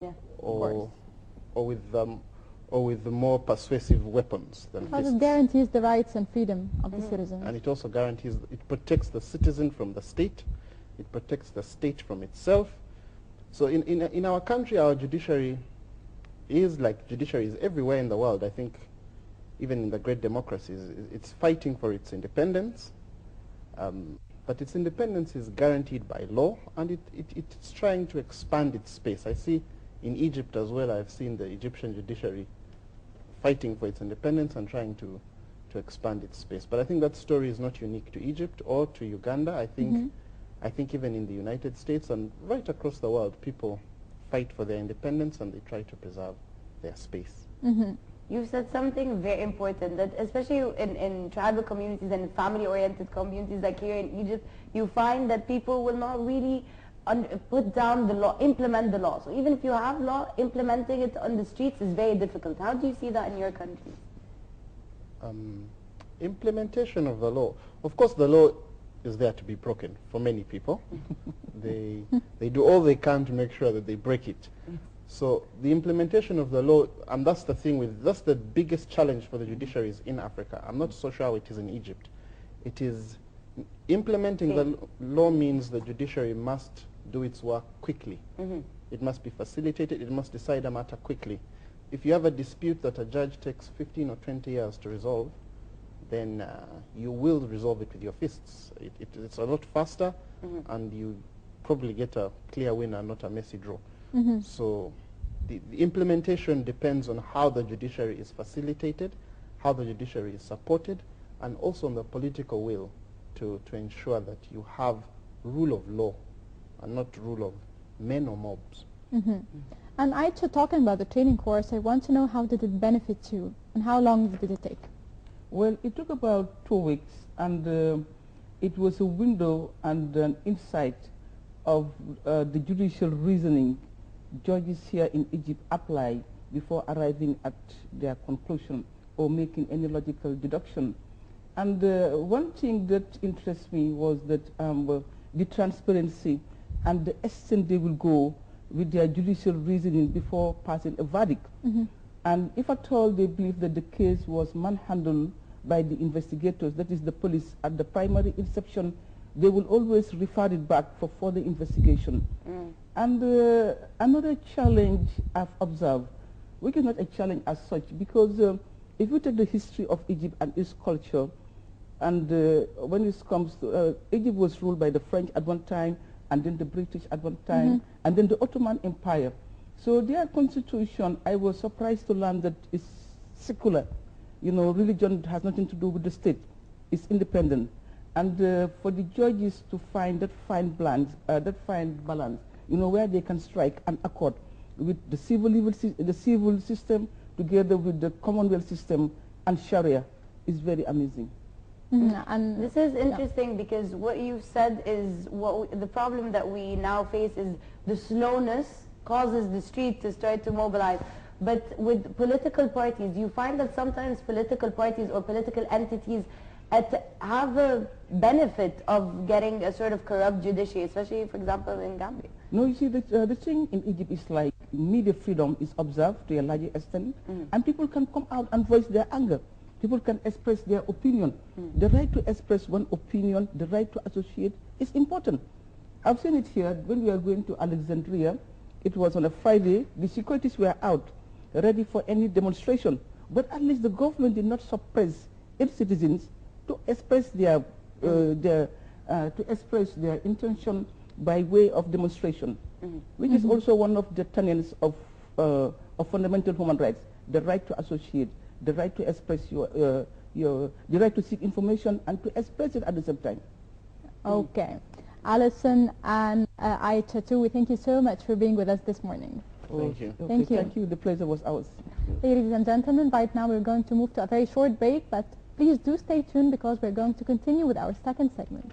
Yeah, or with the more persuasive weapons than Because fists. it guarantees the rights and freedom of the citizens. And it also guarantees, it protects the citizen from the state, it protects the state from itself. So in our country, our judiciary is like judiciaries everywhere in the world. I think even in the great democracies, it's fighting for its independence. But its independence is guaranteed by law, and it's trying to expand its space. I see in Egypt as well, I've seen the Egyptian judiciary fighting for its independence and trying to expand its space. But I think that story is not unique to Egypt or to Uganda. I think even in the United States and right across the world, people fight for their independence and they try to preserve their space. You said something very important, that especially in tribal communities and family-oriented communities like here in Egypt, you find that people will not really put down the law, implement the law. So even if you have law, implementing it on the streets is very difficult. How do you see that in your countries? Implementation of the law. Of course, the law is there to be broken for many people. They do all they can to make sure that they break it. So the implementation of the law, and that's the thing that's the biggest challenge for the judiciaries in Africa. I'm not so sure how it is in Egypt. It is implementing the law means the judiciary must do its work quickly. It must be facilitated, it must decide a matter quickly. If you have a dispute that a judge takes 15 or 20 years to resolve, then you will resolve it with your fists. It's a lot faster, and you probably get a clear winner, not a messy draw. So the implementation depends on how the judiciary is facilitated, how the judiciary is supported, and also on the political will to ensure that you have rule of law and not rule of men or mobs. And Aisha, talking about the training course, I want to know, how did it benefit you and how long did it take? Well, it took about 2 weeks, and it was a window and an insight of the judicial reasoning judges here in Egypt apply before arriving at their conclusion or making any logical deduction. And one thing that interests me was that the transparency and the extent they will go with their judicial reasoning before passing a verdict. And if at all they believe that the case was manhandled by the investigators, that is the police, at the primary inception, they will always refer it back for further investigation. And another challenge I've observed, which is not a challenge as such, because if you take the history of Egypt and its culture, and when it comes to, Egypt was ruled by the French at one time, and then the British at one time, and then the Ottoman Empire. So their constitution, I was surprised to learn that it's secular. You know, religion has nothing to do with the state. It's independent. And for the judges to find that fine balance, you know, where they can strike an accord with the civil system together with the Commonwealth system and Sharia is very amazing. And this is interesting because what you said is the problem that we now face is the slowness causes the street to start to mobilize. But with political parties, you find that sometimes political parties or political entities have a benefit of getting a sort of corrupt judiciary, especially, for example, in Gambia. No, you see, the thing in Egypt is like media freedom is observed to a larger extent, and people can come out and voice their anger. People can express their opinion. The right to express one opinion, the right to associate is important. I've seen it here when we are going to Alexandria. It was on a Friday. The securities were out, ready for any demonstration. But at least the government did not suppress its citizens to express their intention by way of demonstration, which is also one of the tenets of fundamental human rights: the right to associate, the right to express the right to seek information and to express it at the same time. Okay. Alison and Aisha too, we thank you so much for being with us this morning. Thank you. Okay, Thank you. Thank you. The pleasure was ours. Ladies and gentlemen, right now we're going to move to a very short break, but please do stay tuned because we're going to continue with our second segment.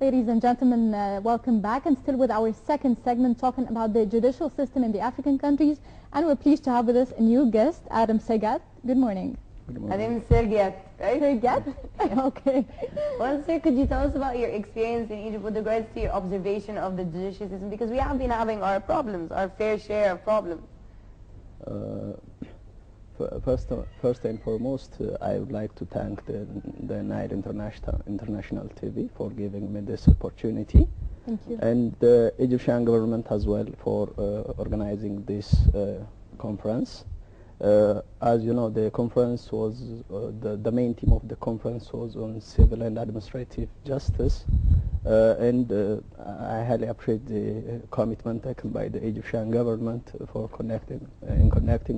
Ladies and gentlemen, welcome back, and still with our second segment talking about the judicial system in the African countries, and we're pleased to have with us a new guest, Adam Segat. Good morning. Good My morning. name is Sergiat, right? Segat? Okay. Well, sir, could you tell us about your experience in Egypt with regards to your observation of the judicial system? Because we have been having our problems, our fair share of problems. First and foremost, I would like to thank the Nile International TV for giving me this opportunity, Thank you. and the Egyptian government as well for organizing this conference. As you know, the conference was the main theme of the conference was on civil and administrative justice, and I highly appreciate the commitment taken by the Egyptian government for connecting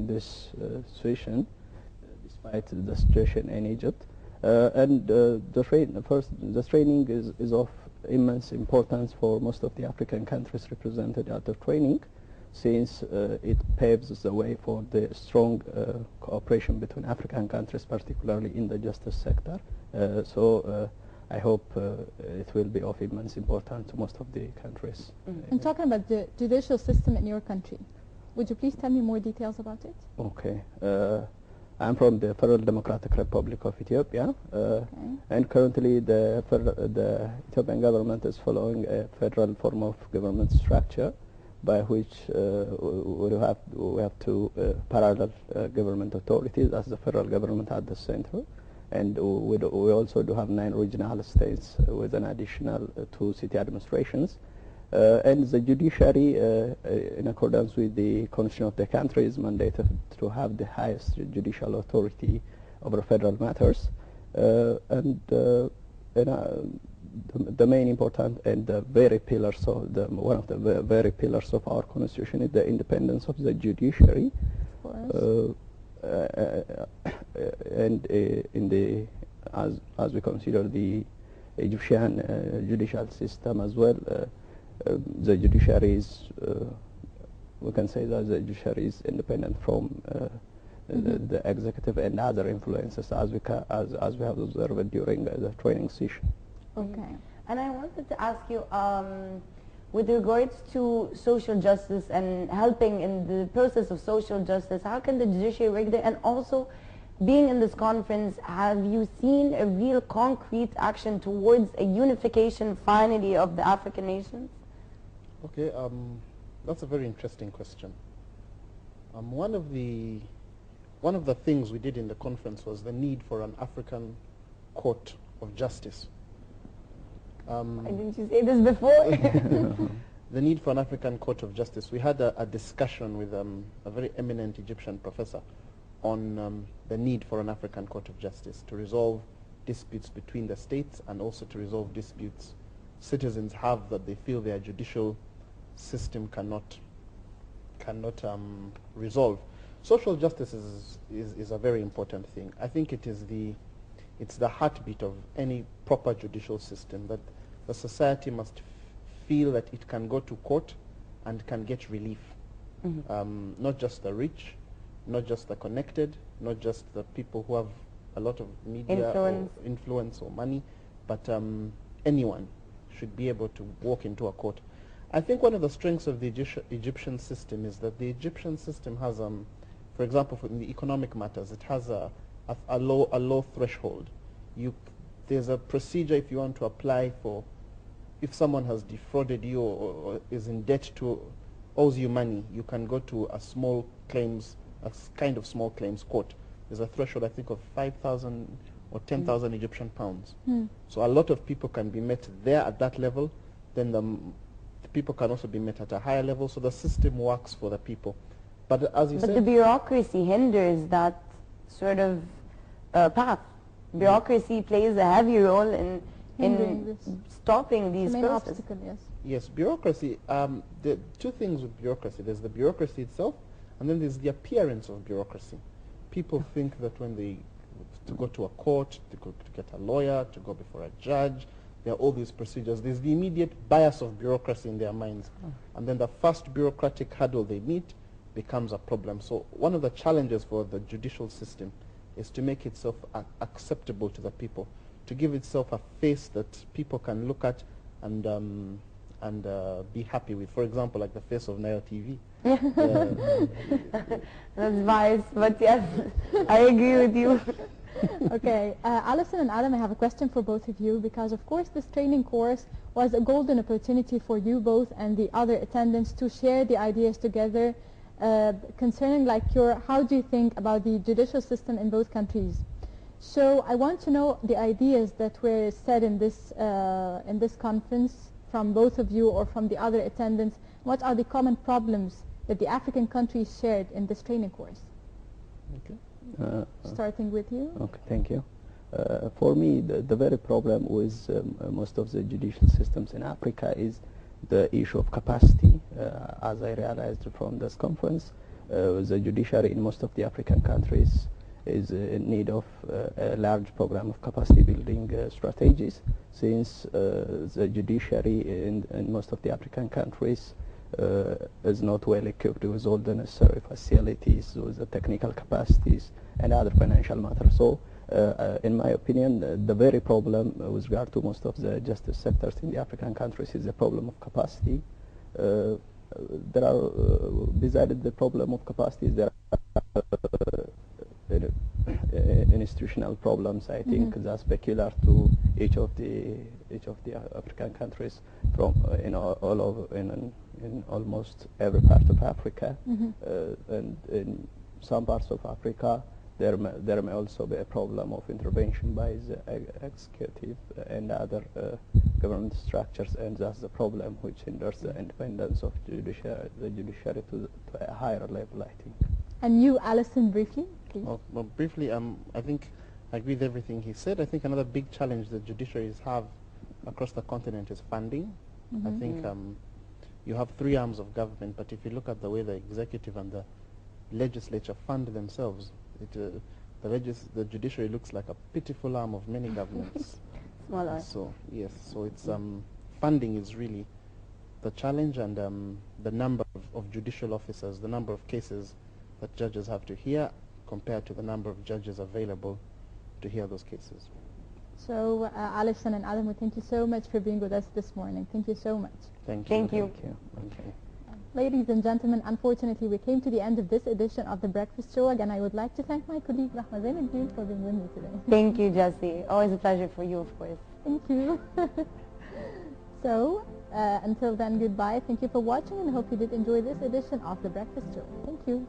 this situation, despite the situation in Egypt. And the training is of immense importance for most of the African countries represented at the training, since it paves the way for the strong cooperation between African countries, particularly in the justice sector. So I hope it will be of immense importance to most of the countries. And talking about the judicial system in your country, would you please tell me more details about it? Okay. I'm from the Federal Democratic Republic of Ethiopia, and currently the Ethiopian government is following a federal form of government structure, by which we have two parallel government authorities, as the federal government at the center, and we also do have 9 regional states with an additional 2 city administrations. And the judiciary, in accordance with the constitution of the country, is mandated to have the highest judicial authority over federal matters. And the main important and the very pillars of one of the very pillars of our constitution is the independence of the judiciary. And as we consider the Egyptian judicial system as well, the judiciary is, we can say that the judiciary is independent from the executive and other influences, as we have observed during the training session. Okay. And I wanted to ask you, with regards to social justice and helping in the process of social justice, how can the judiciary work there? And also, being in this conference, have you seen a real concrete action towards a unification finally of the African nations? Okay, that's a very interesting question. One of the things we did in the conference was the need for an African court of justice. Why didn't you say this before? The need for an African court of justice. We had a discussion with a very eminent Egyptian professor on the need for an African court of justice to resolve disputes between the states, and also to resolve disputes citizens have that they feel their judicial system cannot resolve. Social justice is a very important thing. I think it's the heartbeat of any proper judicial system, that the society must feel that it can go to court and can get relief. Not just the rich, not just the connected, not just the people who have a lot of media influence or money, but anyone should be able to walk into a court. I think one of the strengths of the Egyptian system is that the Egyptian system has, for example, in the economic matters, it has a low threshold. There's a procedure if you want to apply for, if someone has defrauded you or is in debt owes you money, you can go to a kind of small claims court. There's a threshold, I think, of 5,000 or 10,000 Egyptian pounds. So a lot of people can be met there at that level. Then the people can also be met at a higher level. So the system works for the people. But as you said, the bureaucracy hinders that sort of path. Bureaucracy plays a heavy role in stopping these processes. Obstacle, yes. Yes, bureaucracy. The two things with bureaucracy. There's the bureaucracy itself, and then there's the appearance of bureaucracy. People think that when they to go to a court, to get a lawyer, to go before a judge, there are all these procedures. There's the immediate bias of bureaucracy in their minds, and then the first bureaucratic hurdle they meet becomes a problem. So one of the challenges for the judicial system is to make itself acceptable to the people, to give itself a face that people can look at and be happy with, for example, like the face of Nile TV. That's biased, but yes, I agree with you. Okay, Alison and Adam, I have a question for both of you, because of course this training course was a golden opportunity for you both and the other attendants to share the ideas together concerning like how do you think about the judicial system in both countries. So I want to know the ideas that were said in this conference from both of you or from the other attendants. What are the common problems that the African countries shared in this training course? Okay. Starting with you. Okay, thank you. For me, the very problem with most of the judicial systems in Africa is the issue of capacity. As I realized from this conference, the judiciary in most of the African countries is in need of a large program of capacity building strategies, since the judiciary in most of the African countries is not well equipped with all the necessary facilities, with the technical capacities and other financial matters. So in my opinion, the very problem with regard to most of the justice sectors in the African countries is the problem of capacity. There are, besides the problem of capacity, there are institutional problems, I think, that's peculiar to each of the African countries from in almost every part of Africa, and in some parts of Africa there may also be a problem of intervention by the executive and other government structures, and that's the problem which hinders the independence of the judiciary to a higher level, I think. And you, Alison, briefly, please. Well, briefly, I think I agree with everything he said. I think another big challenge that judiciaries have across the continent is funding. I think you have three arms of government, but if you look at the way the executive and the legislature fund themselves, the judiciary looks like a pitiful arm of many governments. Smaller. So yes, so it's funding is really the challenge, and the number of judicial officers, the number of cases that judges have to hear compared to the number of judges available to hear those cases. So Alison and Adam, we thank you so much for being with us this morning. Thank you so much. Thank you. Thank you. Okay. Ladies and gentlemen, unfortunately we came to the end of this edition of The Breakfast Show. Again, I would like to thank my colleague Rahma Zainab for being with me today. Thank you, Jessie. Always a pleasure for you, of course. Thank you. So, until then, goodbye. Thank you for watching, and I hope you did enjoy this edition of The Breakfast Show. Thank you.